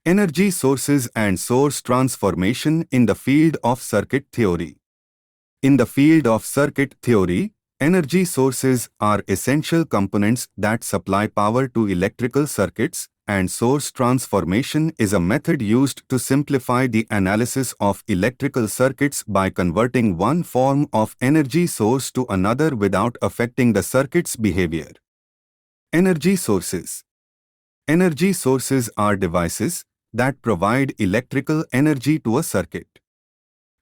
Energy sources and source transformation in the field of circuit theory. In the field of circuit theory, energy sources are essential components that supply power to electrical circuits, and source transformation is a method used to simplify the analysis of electrical circuits by converting one form of energy source to another without affecting the circuit's behavior. Energy sources. Energy sources are devices that provide electrical energy to a circuit.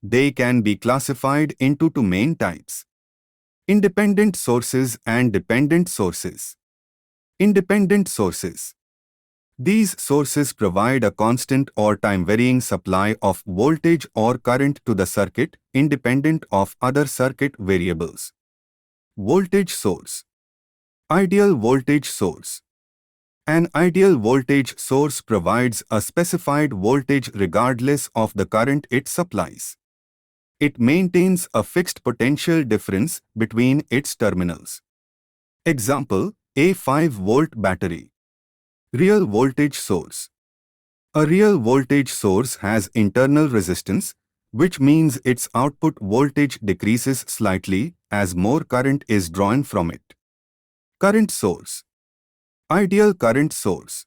They can be classified into two main types: independent sources and dependent sources. Independent sources. These sources provide a constant or time-varying supply of voltage or current to the circuit, independent of other circuit variables. Voltage source. Ideal voltage source. An ideal voltage source provides a specified voltage regardless of the current it supplies. It maintains a fixed potential difference between its terminals. Example, a 5-volt battery. Real voltage source. A real voltage source has internal resistance, which means its output voltage decreases slightly as more current is drawn from it. Current source. Ideal current source.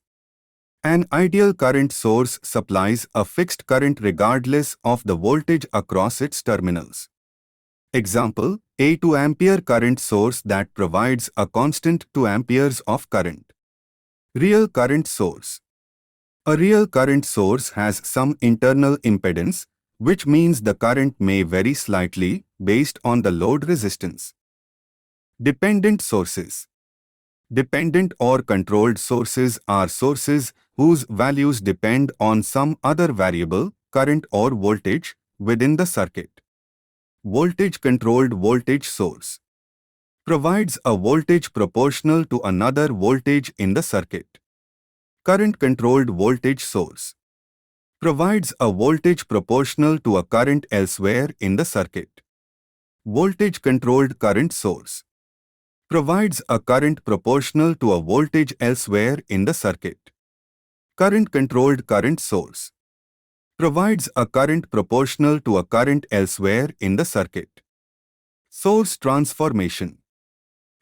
An ideal current source supplies a fixed current regardless of the voltage across its terminals. Example, a 2 ampere current source that provides a constant 2 amperes of current. Real current source. A real current source has some internal impedance, which means the current may vary slightly based on the load resistance. Dependent sources. Dependent or controlled sources are sources whose values depend on some other variable, current or voltage, within the circuit. Voltage-controlled voltage source provides a voltage proportional to another voltage in the circuit. Current-controlled voltage source provides a voltage proportional to a current elsewhere in the circuit. Voltage-controlled current source provides a current proportional to a voltage elsewhere in the circuit. Current-controlled current source provides a current proportional to a current elsewhere in the circuit. Source transformation.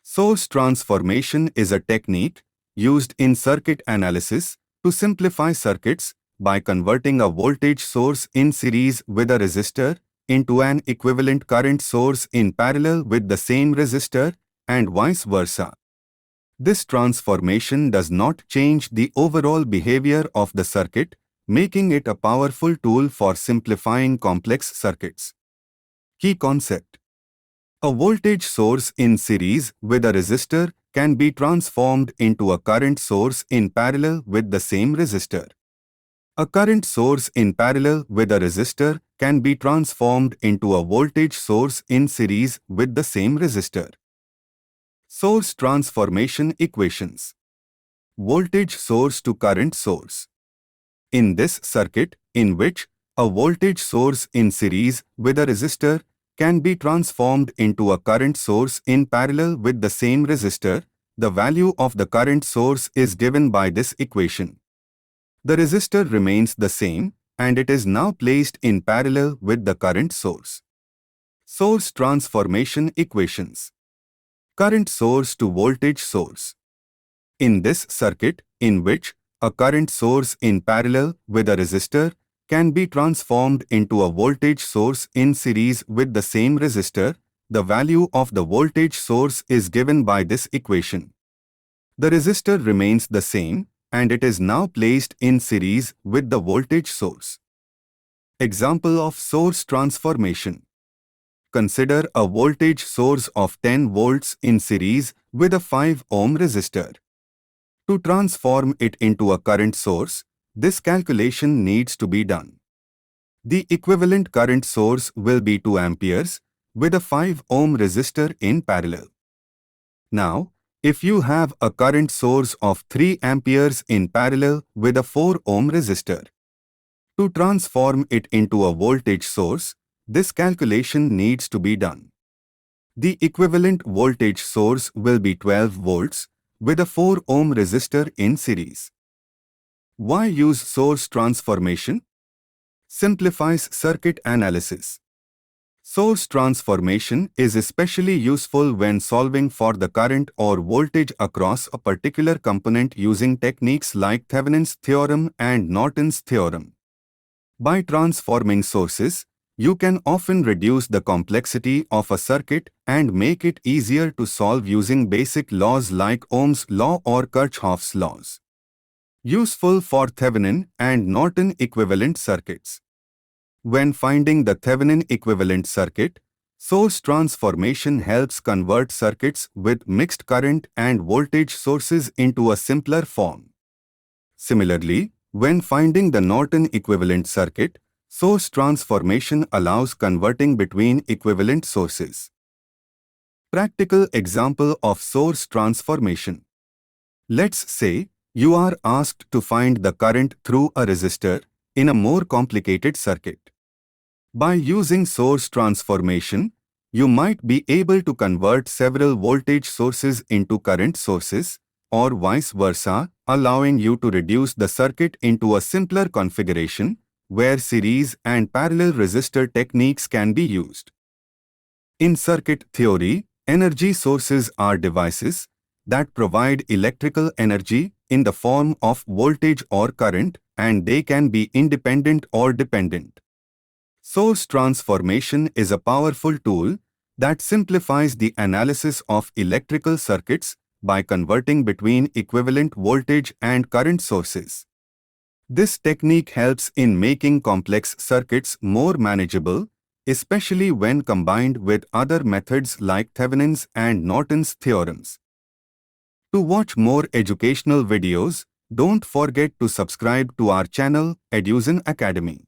Source transformation is a technique used in circuit analysis to simplify circuits by converting a voltage source in series with a resistor into an equivalent current source in parallel with the same resistor, and vice versa. This transformation does not change the overall behavior of the circuit, making it a powerful tool for simplifying complex circuits. Key concept. A voltage source in series with a resistor can be transformed into a current source in parallel with the same resistor. A current source in parallel with a resistor can be transformed into a voltage source in series with the same resistor. Source transformation equations. Voltage source to current source. In this circuit, in which a voltage source in series with a resistor can be transformed into a current source in parallel with the same resistor, the value of the current source is given by this equation. The resistor remains the same, and it is now placed in parallel with the current source. Source transformation equations. Current source to voltage source. In this circuit, in which a current source in parallel with a resistor can be transformed into a voltage source in series with the same resistor, the value of the voltage source is given by this equation. The resistor remains the same, and it is now placed in series with the voltage source. Example of source transformation. Consider a voltage source of 10 volts in series with a 5 ohm resistor. To transform it into a current source, this calculation needs to be done. The equivalent current source will be 2 amperes with a 5 ohm resistor in parallel. Now, if you have a current source of 3 amperes in parallel with a 4 ohm resistor, to transform it into a voltage source, this calculation needs to be done. The equivalent voltage source will be 12 volts with a 4 ohm resistor in series. Why use source transformation? Simplifies circuit analysis. Source transformation is especially useful when solving for the current or voltage across a particular component using techniques like Thevenin's theorem and Norton's theorem. By transforming sources, you can often reduce the complexity of a circuit and make it easier to solve using basic laws like Ohm's law or Kirchhoff's laws. Useful for Thevenin and Norton equivalent circuits. When finding the Thevenin equivalent circuit, source transformation helps convert circuits with mixed current and voltage sources into a simpler form. Similarly, when finding the Norton equivalent circuit, source transformation allows converting between equivalent sources. Practical example of source transformation. Let's say you are asked to find the current through a resistor in a more complicated circuit. By using source transformation, you might be able to convert several voltage sources into current sources, or vice versa, allowing you to reduce the circuit into a simpler configuration, where series and parallel resistor techniques can be used. In circuit theory, energy sources are devices that provide electrical energy in the form of voltage or current, and they can be independent or dependent. Source transformation is a powerful tool that simplifies the analysis of electrical circuits by converting between equivalent voltage and current sources. This technique helps in making complex circuits more manageable, especially when combined with other methods like Thevenin's and Norton's theorems. To watch more educational videos, don't forget to subscribe to our channel, Eduzon Academy.